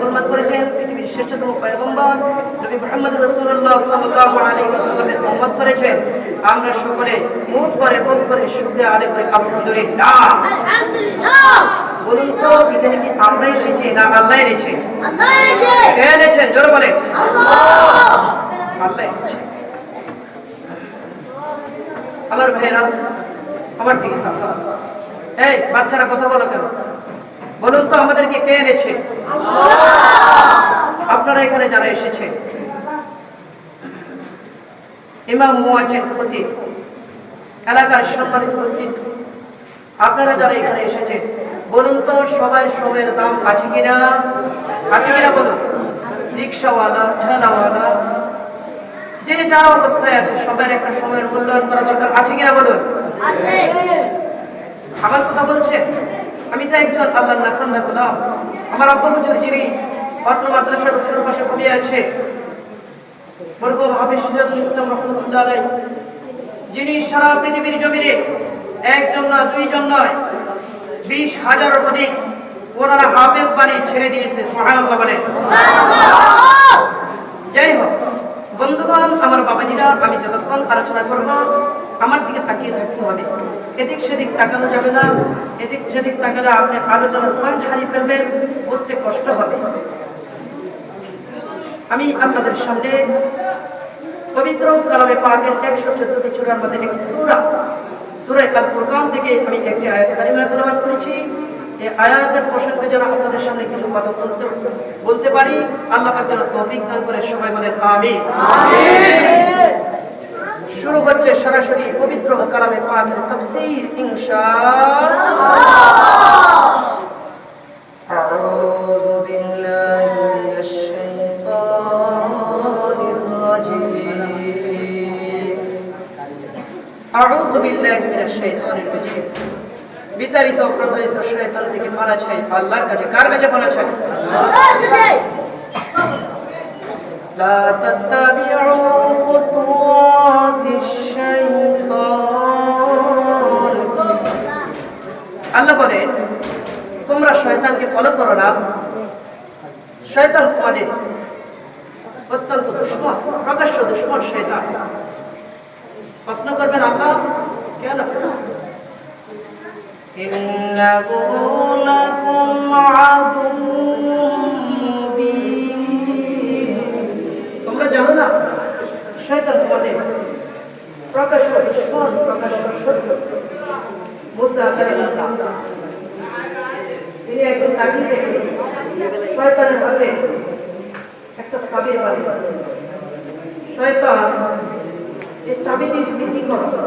মুসলমান করেছেন, পৃথিবীর শ্রেষ্ঠতম পয়গম্বর নবী মুহাম্মদ রাসূলুল্লাহ সাল্লাল্লাহু আলাইহি ওয়াসাল্লামের উম্মত করেছেন। আমরা সকলে মুখ করে বুক করে শুকরিয়া আদায় করি আলহামদুলিল্লাহ। আলহামদুলিল্লাহ। বলুন তো এখানে কি আমরা এসেছি না আল্লাহ এনেছে? আল্লাহ এনেছে। কে এনেছেন? জোরে বলেন। আল্লাহ। আল্লাহ এনেছে। আমার ভাইরা আমার দিকে তাকাও। এই বাচ্চারা কথা বলো কেন? বলুন তো আমাদেরকে কে এনেছে? আপনারা এখানে যারা এসেছে, ইমাম, মুয়াজ্জিন, খতিব, এলাকার সম্মানিত ব্যক্তিত্ব, আপনারা যারা এখানে এসেছে, বলুন তো সবাই সময়ের দাম আছে কিনা? আছে কিনা বলুন। রিক্সাওয়ালা, ঠেলাওয়ালা, যে যা অবস্থায় আছে সবার একটা সময়ের মূল্যায়ন করা দরকার, আছে কিনা বলুন। আছে। আমার কথা বলছে, আমি তো একজন আল্লাহর নাখান্দা গোলাম। আমার আব্বা হুজুর যিনি অত্র মাদ্রাসার উত্তর পাশে পড়ে আছে, মরহুম হাফেজ সিরাজুল ইসলাম রাহমাতুল্লাহ আলাইহি, যিনি সারা পৃথিবীর জমিনে একজন না দুইজন নয় 20,000 অধিক ওনারা হাফেজ বাণী ছেড়ে দিয়েছে। সুবহানাল্লাহ বলে। যাই হোক বন্ধুগণ, আমার বাবাজিরা, আমি যতক্ষণ আলোচনা করব আমার দিকে তাকিয়ে থাকতে হবে। এদিক সেদিক তাকানো যাবে না। এদিক সেদিক তাকালে আপনি আলোচনার পয়েন্ট হারিয়ে ফেলবেন, বুঝতে কষ্ট হবে। আমি আপনাদের সামনে পবিত্র কালামে পাকের 114টি সূরার মধ্যে একটি সূরা, সূরা আল ফুরকান থেকে আমি একটি আয়াত কারিমা তেলাওয়াত করেছি। এই আয়াতের প্রসঙ্গে যেন আপনাদের সামনে কিছু কথা বলতে পারি, আল্লাহ পাক যেন তৌফিক দান করে। সবাই বলেন আমিন। শুরু হচ্ছে সরাসরি পবিত্র কালামে পাকের তাফসীর ইনশাআল্লাহ। আউযু বিল্লাহি মিনাশ শাইতানির রাজীম। আউযু বিল্লাহি মিনাশ শাইতানির রাজীম। বিতাড়িত প্রতারিত শয়তান থেকে পানা চাই আল্লাহর কাছে। কার কাছে পানা চাই? আল্লাহর কাছে। লা তাত্তাবিউ খুতুওয়াতিশ শাইতান। আল্লাহ বলেন তোমরা শয়তানকে ফলো করো না। শয়তান তোমাদের অত্যন্ত দুশমন, প্রকাশ্য দুশমন শয়তান। প্রশ্ন করবেন আল্লাহ কেন? ইন্নাহু লাকুম আদুউম মুবিন। তোমরা জানো না শয়তান তোমাদের প্রকাশ্য দুশমন, প্রকাশ্য শত্রু। মুসা কালিমাল্লাহ তিনি একদিন তাকিয়ে দেখে শয়তানের হাতে একটা সাবির বাড়ি। শয়তান এই সাবিটি বিক্রি করছে,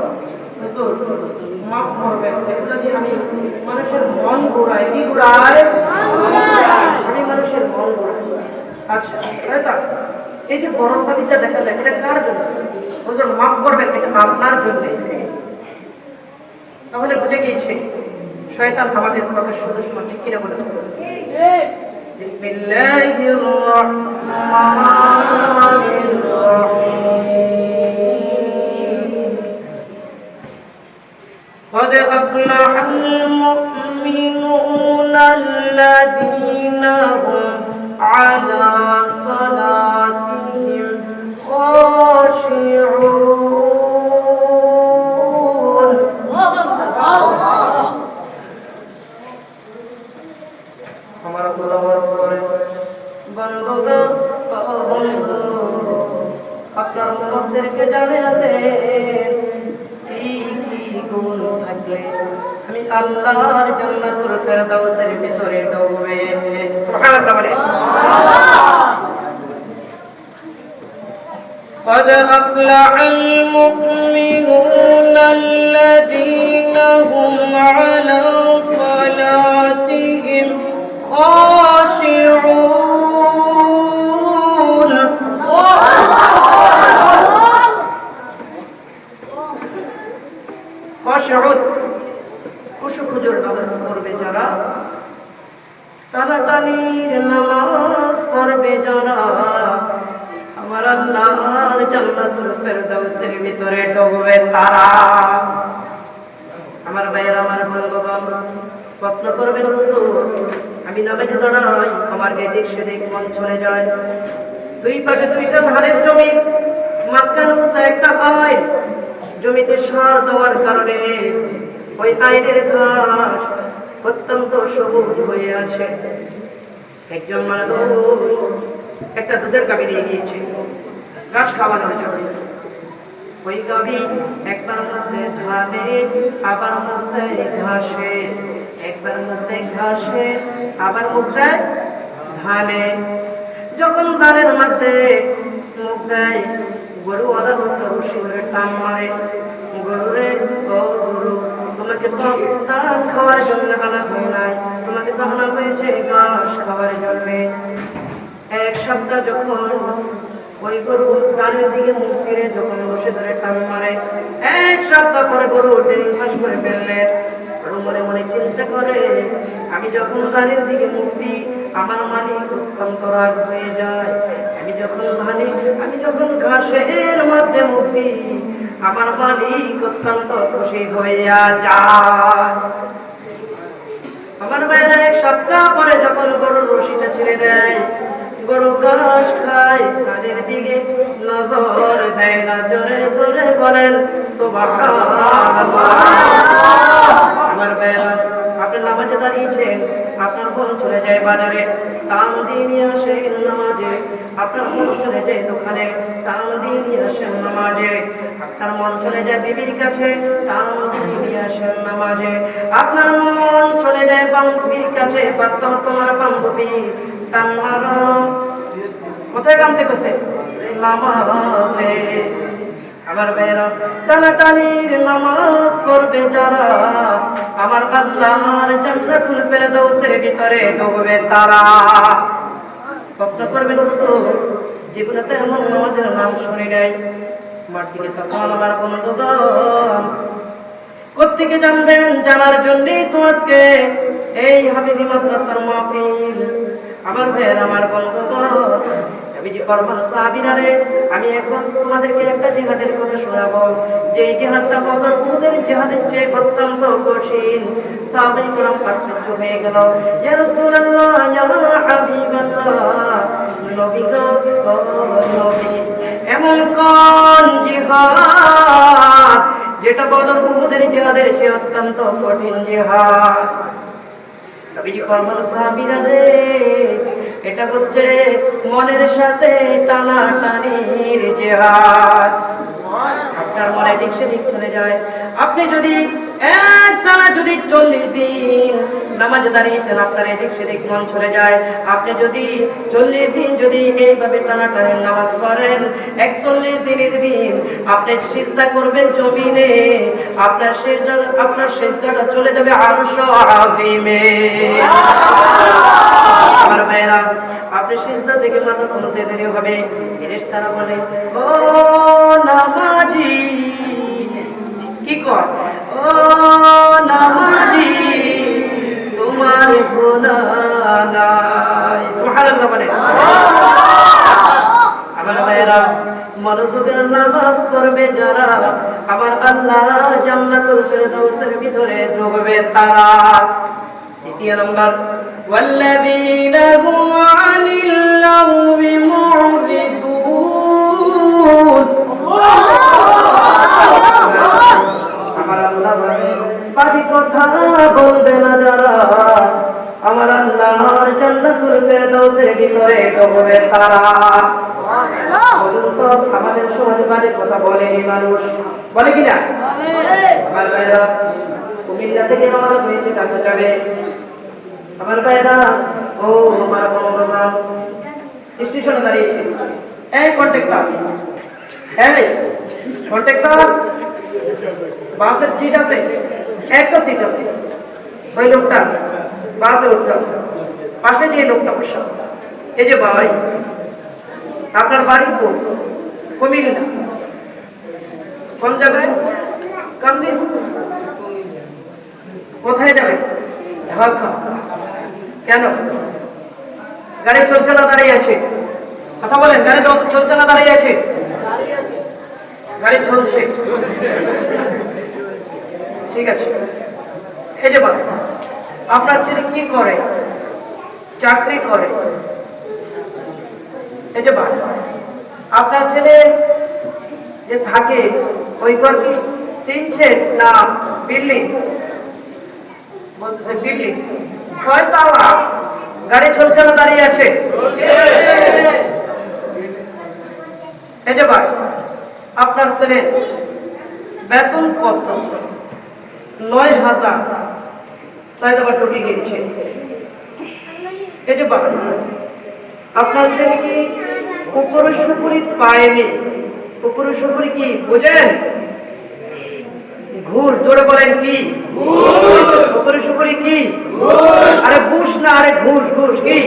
মাফ করবেন, এগুলো দিয়ে আমি মানুষের মন ঘোরাই। কি ঘোরাই? আমি মানুষের মন ঘোরাই। আচ্ছা শয়তান এই যে বড় সাবিটা দেখা যায়, এটা কার জন্য? হুজুর মাফ করবেন, এটা আপনার জন্য। তাহলে বুঝে গিয়েছে শয়তান আমাদের প্রকাশ্য দুশমন। ঠিক কিনা বলে? বিসমিল্লাহির রাহমানির রাহিম। قد أفلح المؤمنون الذين هم على صلاتهم خاشعون. हमारा खुदा वास्ते बंदोगा बंदो আপনার উম্মতদেরকে জানিয়ে দেন কি কি গুণ থাকলে আমি আল্লাহর জান্নাতুল ফেরদাউসের ভিতরে ঢুকবে। সুবহানাল্লাহ বলে। قد أفلح المؤمنون الذين هم على صلاتهم خاشعون. خاشعون খুশু খুজুর নামাজ পড়বে যারা, টানাটানির নামাজ পড়বে যারা, আমার আল্লাহর জান্নাতুল ফেরদাউসের ভিতরে ঢুকবে তারা। আমার ভাইয়েরা, আমার বন্ধুগণ, প্রশ্ন করবেন হুজুর আমি আমি নামাজে দাঁড়াই, আমার এদিক সেদিক মন চলে যায়। দুই পাশে দুইটা ধানের জমি, মাঝখানে উঁচা একটা আইল। জমিতে সার দেওয়ার কারণে ওই আইলের ঘাস অত্যন্ত সবুজ হয়ে আছে। একজন মানুষ একটা দুধের গাভী নিয়ে গিয়েছে ঘাস খাওয়ানোর জন্য। ওই গাভী একবার মধ্যে ধানে, আবার মধ্যে ঘাসে, একবার মধ্যে ঘাসে, আবার মধ্যে ধানে। যখন ধানের মধ্যে মুখ দেয়, গরুওয়ালা লোকটা রশি ধরে টান মারে, গরুরে ও গরু, তোমাকে তো ধান খাওয়ার জন্য আনা হয় নাই, তোমাকে তো আনা হয়েছে ঘাস খাওয়ার জন্য। এক সপ্তাহ যখন ওই গরু ধানের দিকে মুখ ফিরে যখন বসে ধরে টান মারে, এক সপ্তাহ পরে গরু ট্রেনিং পাস করে ফেললেন। গরু মনে মনে চিন্তা করে, আমি যখন ধানের দিকে মুখ দিই আমার মালিক অত্যন্ত রাগ হয়ে যায়, আমি যখন ঘাসের মধ্যে মুখ দিই আমার মালিক অত্যন্ত খুশি হইয়া যায়। আমার ভাইরা এক সপ্তাহ পরে যখন গরুর রশিটা ছেড়ে দেয়, গরু ঘাস খায়, তাদের দিকে নজর দেয় না। জোরে জোরে বলেন সুবহানাল্লাহ। আমার ভাইরা, আপনি নামাজে দাঁড়িয়েছেন, আপনার মন চলে যায় বাজারে, টান দিয়ে নিয়ে আসেন নামাজে। আপনার মন চলে যায় দোকানে, টান দিয়ে নিয়ে আসেন নামাজে। আপনার মন চলে যায় বিবির কাছে, টান দিয়ে নিয়ে আসেন নামাজে। আপনার মন চলে যায় বান্ধবীর কাছে, তোমার বান্ধবী টান মারো। কোথায় টানতে গেছে? নামাজে। আমার ভাইরা, টানাটানির নামাজ পড়বে যারা, আমার আল্লাহর জান্নাতুল ফেরদাউসের ভিতরে ঢুকবে তারা। প্রশ্ন করবেন, হুজুর জীবনে তো এমন নামাজের নাম শুনি নাই। আমার দিকে তখন আমার বন্ধুগণ কোত্থেকে জানবেন? জানার জন্যই তো আজকে এই হাফিজি মাদ্রাসার মাহফিল। আমার ভাইয়ের, আমার বন্ধুগণ, আমি এখন তোমাদেরকে একটা জিহাদের কথা শোনাবো, যে জিহাদটা বদর উহুদের জিহাদের চেয়ে অত্যন্ত কঠিন। সাহাবায়ে কেরাম আশ্চর্য হয়ে গেল, ইয়া রাসূলুল্লাহ, ইয়া হাবিবাল্লাহ, নবী গো, নবী, এমন কোন জিহাদ যেটা বদর উহুদের জিহাদের চেয়ে অত্যন্ত কঠিন জিহাদ? নবীজি ফরমান, সাহাবীরা রে, এটা হচ্ছে মনের সাথে টানাটানির জিহাদ। আপনার মনে দিক সেদিক চলে যায়। আপনি যদি একটানা 40 দিন নামাজে দাঁড়িয়েছেন, আপনার এদিক সেদিক মন চলে যায়। আপনি যদি 40 দিন যদি এইভাবে টানাটানির নামাজ পড়েন, 41 দিনের দিন আপনি সিজদা করবেন জমিনে, আপনার সিজদাটা চলে যাবে আরশ আজিমে। আমার ভাইরা, আপনি সিজদা থেকে মাথা তুলতে দেরি হবে, ফেরেশতারা বলে, ও নামাজি, কি কর, ও নামাজি, তোমার গুনাহ নাই। সুবহানাল্লাহ বলে। আমার ভাইরা, মনোযোগের নামাজ পড়বে যারা, আমার আল্লাহর জান্নাতুল ফেরদাউসের ভিতরে ঢুকবে তারা। দ্বিতীয় নম্বর, ওয়াল্লাযীনা হুম আনিল লাগবি মুরিদুন। আমার আল্লাহ বলে, বাকি কথা বলবে না যারা, আমার আল্লাহর জান্নাতুল ফেরদাউসের ভিতরে ঢুকবে তারা। বলুন তো, আমাদের সমাজে বাড়ির কথা বলেনি মানুষ, বলে কিনা? আমার ভাইরা, কুমিল্লা থেকে রওনা হয়েছে ঢাকা যাবে। আমার ভাইরা, ও আমার বন্ধুগণ, স্টেশনে দাঁড়িয়েছে। এই কন্ট্রাক্টর, বাসের সিট আছে, একটা সিট আছে, ওই লোকটা বাসে উঠলাম, পাশে যে লোকটা বসা, এই যে ভাই, আপনার বাড়ি কুমিল্লা, কোন জায়গায়? কামদিন। কোথায় যাবে? ঢাকা। কেন? গাড়ি চলছে না দাঁড়িয়ে আছে? কথা বলেন, গাড়ি চলছে না দাঁড়িয়ে আছে? গাড়ি চলছে। ঠিক আছে। এই যে আপনার ছেলে কি করে? চাকরি করে। এই যে ভাই, আপনার ছেলে যে থাকে ওই ঘর কি তিন সেট না বিল্ডিং? বলতেছে বিল্ডিং। কয় তালা? গাড়ি চলছে না দাঁড়িয়ে আছে? এই যে ভাই, আপনার ছেলে বেতন কত? 9,000। সাইদ আবার ঢুকে গিয়েছে। এই যে ভাই, আপনার ছেলে কি উপরে সুপুরি পায়নি? উপরে সুপুরি কি বুঝেন? ঘুষ। জোরে বলেন কি? উপরে সুপুরি কি? আরে ঘুষ না, আরে ঘুষ। ঘুষ কি?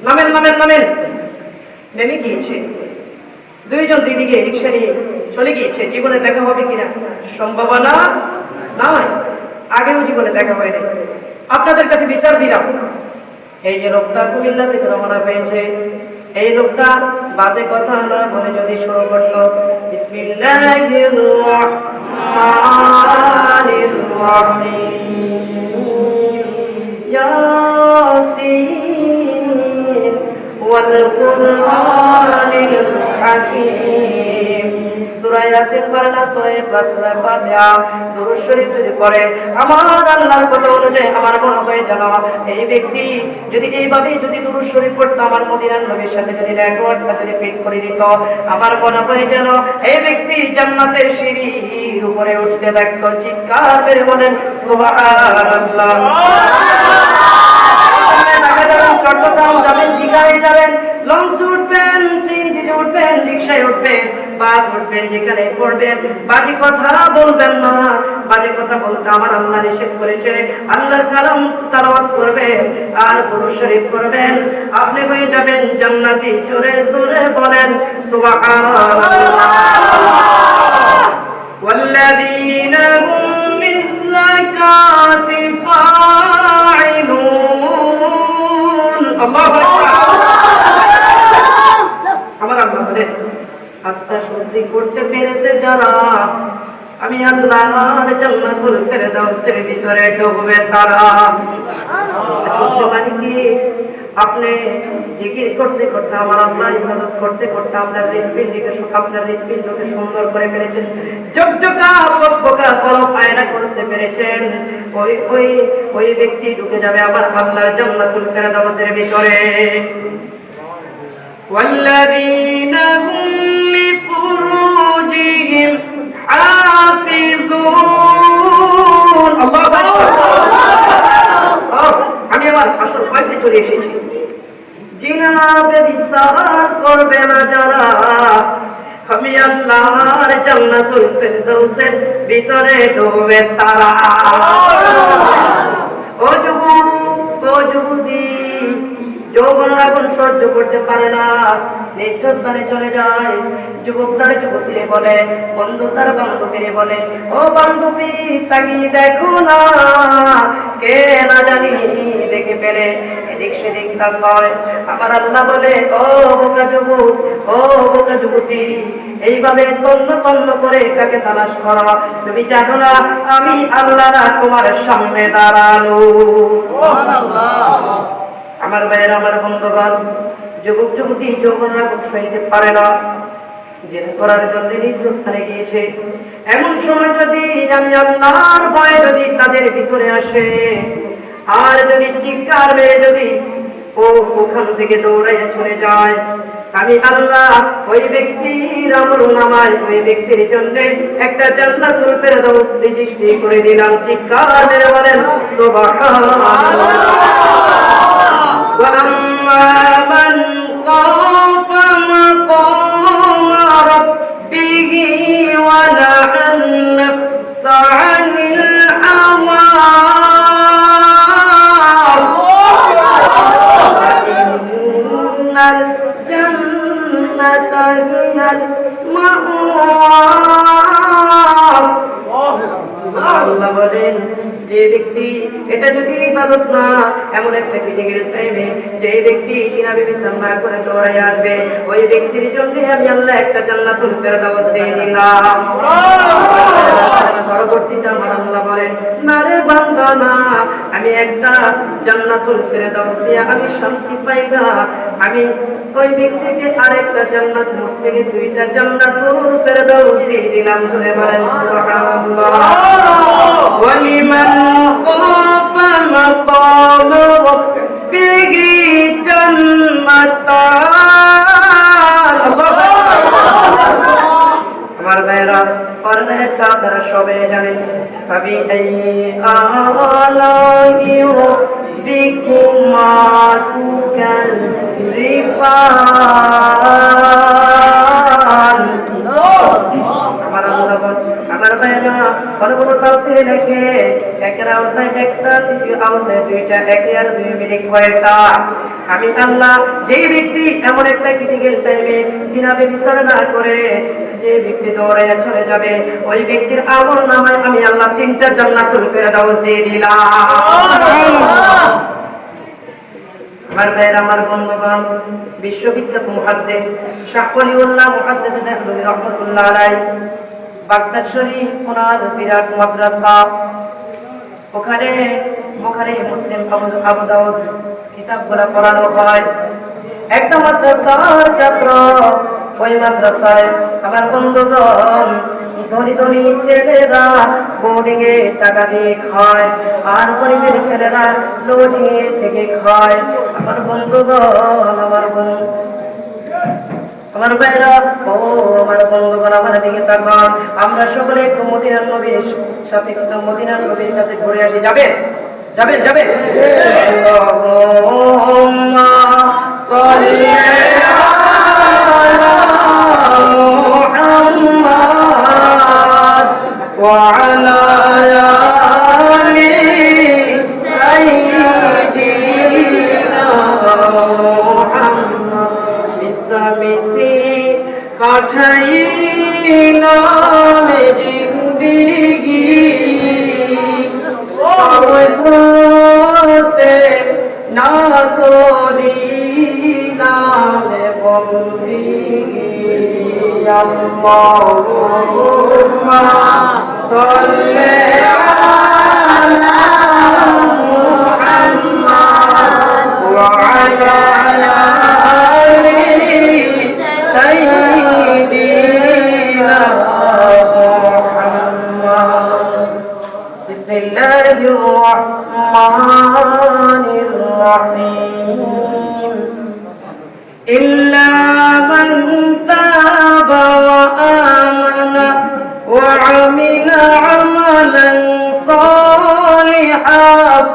নামেন নামেন নামেন। নেমে গিয়েছে। দুইজন দিদিকে রিক্সা নিয়ে চলে গিয়েছে। জীবনে দেখা হবে কিনা সম্ভাবনা নয়, আগেও জীবনে দেখা হয়নি। আপনাদের কাছে বিচার দিলাম, এই যে লোকটা কুমিল্লা থেকে রওনা হয়েছে, এই লোকটা বাজে কথা না বলে যদি শুরু করতো বিসমিল্লাহির রহমানির রহিম ইয়াসিন ওয়াল কুরআনিল হাকীম, সূরা ইয়াসিন পড়ে না, সূরা ইখলাস, সূরা ফাতিহা, দুরূদ শরীফ যদি পড়ে, আমার আল্লাহর কথা অনুযায়ী আমার মনে হয় যেন এই ব্যক্তি যদি এইভাবে যদি দুরূদ শরীফ পড়তো, আমার মদিনার নবীর সাথে যদি নেটওয়ার্কটা যদি ফিট করে দিত, আমার মনে হয় যেন এই ব্যক্তি জান্নাতের সিঁড়ির উপরে উঠতে থাকতো। চিৎকার করে বলেন সুবহানাল্লাহ। চট্টগ্রাম যাবেন, জিগায় যাবেন, লঞ্চে উঠবেন, চিনজিতে উঠবেন, রিক্সায় উঠবেন, বাস উঠবেন, যেখানে পড়বেন, বাজে কথা বলবেন না। বাজে কথা বলতে আমার আল্লাহ নিষেধ করেছে। আল্লাহর কালাম তেলাওয়াত করবেন আর দুরূদ শরীফ পড়বেন, আপনি হয়ে যাবেন জান্নাতি। জোরে জোরে বলেন সুবহানাল্লাহ। ওয়াল্লাযীনা হুম লিয-যাকাতি ফাঈলুন। আল্লাহু আকবার। আমার আল্লাহ বলেন, আত্মা শুদ্ধি করতে পেরেছে যারা, আমি আল্লাহর জান্নাতুল ফেরদাউসের ভিতরে ঢুকবে তারা। শুদ্ধ মানে কি? আপনি জিকির করতে করতে, আমার আল্লাহ ইবাদত করতে করতে আপনার হৃৎপিণ্ডকে সুন্দর করে ফেলেছেন, ঝকঝকা ফকফকা পলক আয়না করতে পেরেছেন। ওই ব্যক্তি ঢুকে যাবে আমার আল্লাহর জান্নাতুল ফেরদাউসের ভিতরে। والذين هم لفروجهم حافظون। আল্লাহু আকবার। আমি আমার আসল পয়েন্টে চলে এসেছি। জিনা ব্যভিচার করবে না যারা, আমি আল্লাহর জান্নাতুল ফেরদাউসের ভিতরে ঢুকবে তারা। ও যুবক, ও যুবতী, যৌবন আগুন সহ্য করতে পারে না, নিজ স্থানে চলে যায়। যুবক তার যুবতীরে বলে, বন্ধু তার বান্ধবীরে বলে, ও বান্ধবী তাকিয়ে দেখো না, কে না জানি দেখে ফেলে, এদিক সেদিক তাকায়। আমার আল্লাহ বলে, ও বোকা যুবক, ও বোকা যুবতী, এইভাবে তন্ন তন্ন করে কাকে তালাশ করো, তুমি জানো না আমি আল্লাহ তোমার সামনে দাঁড়ানো। সুবহানাল্লাহ। আমার ভাইয়ের, আমার বন্ধুগণ, যুবক যুবতী যৌবন আগুন সইতে পারে না, জেনা করার জন্য নিজ স্থানে গিয়েছে। এমন সময় যদি আমি আল্লাহর ভয় যদি তাদের ভিতরে আসে, আর যদি চিৎকার মেরে যদি ওখান থেকে দৌড়াইয়া চলে যায়, আমি আল্লাহ ওই ব্যক্তির আমলনামায় ওই ব্যক্তির জন্য একটা জান্নাতুল ফেরদাউস রেজিস্ট্রি করে দিলাম। চিৎকার মেরে বলেন সুবহানাল্লাহ। وأما من خاف مقام ربه ونهى النفس عن الهوى فإن الجنة هي المأوى। আল্লাহ বলেন, যে ব্যক্তি এটা যদি ইবাদত না, এমন একটা ক্রিটিক্যাল টাইমে যে ব্যক্তি কিনা বিবেচনা না করে দৌড়ায় আসবে, ওই ব্যক্তির জন্য আমি আল্লাহ একটা জান্নাতুল ফেরদাউস দিয়ে দিলাম। পরবর্তীতে আমার আল্লাহ বলেন, না রে বান্দা না, আমি একটা জান্নাতুল ফেরদাউস দিয়ে আমি শান্তি পাই না, আমি ওই ব্যক্তিকে আরেকটা জান্নাত, মোট থেকে দুইটা জান্নাতুল ফেরদাউস দিয়ে দিলাম। জোরে বলেন সুবহানাল্লাহ। ওয়ালিমান খাফা মাকাম রাব্বিহি জান্নাতান। আমার ভাইরা, পরনেরটা আপনারা সবাই জানেন। ফাবি আলাই রাব্বিকুমা তুকাযিবান। আমার আল্লাহ আমার ভাইরা, কোন তাফসীরে লেখে একের আওতায় একটা, দ্বিতীয় আওতায় দুইটা, একে আর দুই মিলে কয়টা? আমি আল্লাহ যেই ব্যক্তি এমন একটা ক্রিটিক্যাল টাইমে জিনাবে বিচার না করে যে ব্যক্তি দৌড়াইয়া চলে যাবে, ওই ব্যক্তির আমল নামায় আমি আল্লাহ তিনটা জান্নাতুল ফেরদাউস দিয়ে দিলাম। আমার ভাইয়ের, আমার বন্ধুগণ, বিশ্ববিখ্যাত মুহাদ্দিস শাহ ওলিউল্লাহ মুহাদ্দিস দেহলভী রাহমাতুল্লাহ আলাইহি, বাগদাদ শরীফ ওনার বিরাট মাদ্রাসা, ওখানে বুখারী, মুসলিম, আবু দাউদ কিতাবগুলো পড়ানো হয়। একটা মাদ্রাসার ছাত্র, ওই মাদ্রাসায় আমার বন্ধুগণ ধনী ধনী ছেলেরা বোর্ডিং এ টাকা দিয়ে খায়, আর গরিবের ছেলেরা লোডিং এ থেকে খায়। আমার বন্ধুগণ, আমার ভাইরা, ও আমার বন্ধুগণ, আমার দিকে তাকান। আমরা সকলে একটু মদিনার নবীর সাথে, মদিনার নবীর কাছে ঘুরে আসি। যাবেন? যাবেন? যাবেন? আল্লাহুম্মা সাল্লি আলা মুহাম্মাদ ওয়া আলা আলি সাইয়্যিদিনা মুহাম্মাদ। মিসমিসি কাঠাইলাম জিন্দেগি, করতে না করিলাম বন্দেগি। আল্লাহুম্মা সাল্লি আলা মুহাম্মাদ ওয়া আলা আলি সাইয়্যিদিনা মুহাম্মাদ। বিসমিল্লাহির রাহমানির রাহিম। ইল্লা মান তাবা ওয়া আমানা ওয়া আমিলা আমালান সালিহান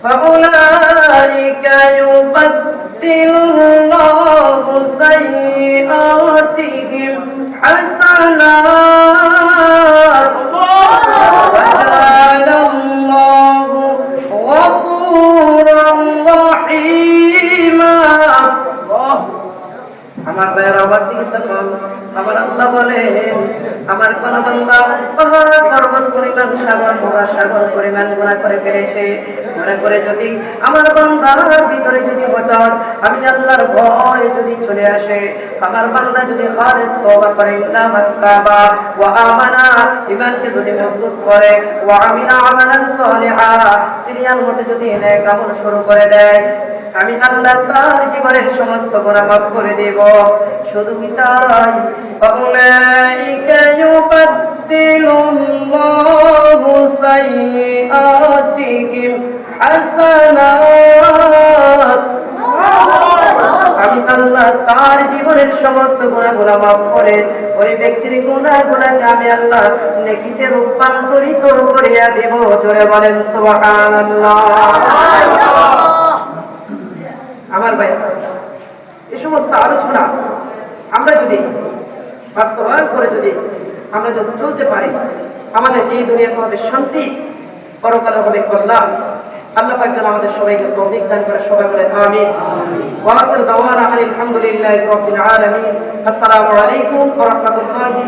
ফাউলাইকা ইউবাদদিলুল্লাহু সাইয়্যাতিহিম হাসানাত ওয়া কানাল্লাহু গফুরান রহিমা। আমার ভাইয়েরা, আমার দিকে তাকান। আমার আল্লাহ বলেন, আমার কোন বান্দা পাহাড় পর্বত পরিমাণ, সাগর মহাসাগর পরিমাণ গুনাহ করে ফেলেছে, মনে করে যদি আমার বান্দার ভিতরে যদি হঠাৎ আমি আল্লাহর ভয় যদি চলে আসে, আমার বান্দা যদি খালিস তওবা করে, ইল্লা মান তাবা ওয়া আমানা, ঈমানকে যদি মজবুত করে, ওয়া আমিলা আমালান সালিহা, সিরিয়াল মতে যদি নেক আমল শুরু করে দেয়, আমি আল্লাহ তার জীবনের সমস্ত গুনাহ মাফ করে দেব। শুধু কি তাই, ফাউলাইকা ইউবাদদিলুল্লাহু সাইয়্যাতিহিম হাসানাত, আমি আল্লাহ তার জীবনের সমস্ত গুনাহগুলো মাফ করে ওই ব্যক্তির গুনাহগুলোকে আমি আল্লাহ নেকিতে রূপান্তরিত করিয়া দেব। জোরে বলেন সুবহানাল্লাহ। আমার ভাই, এই সমস্ত আলোচনা আমরা যদি বাস্তবায়ন করে যদি আমরা যদি চলতে পারি, আমাদের এই দুনিয়াতে হবে শান্তি, পরকালে হবে কল্যাণ। আল্লাহ পাক যেন আমাদের সবাইকে তৌফিক দান করে। সবাই বলে আমিন। ওয়া আখিরু দাওয়ানা আলহামদুলিল্লাহি রাব্বিল আলামিন। আসসালামু আলাইকুম ওয়া রাহমাতুল্লাহি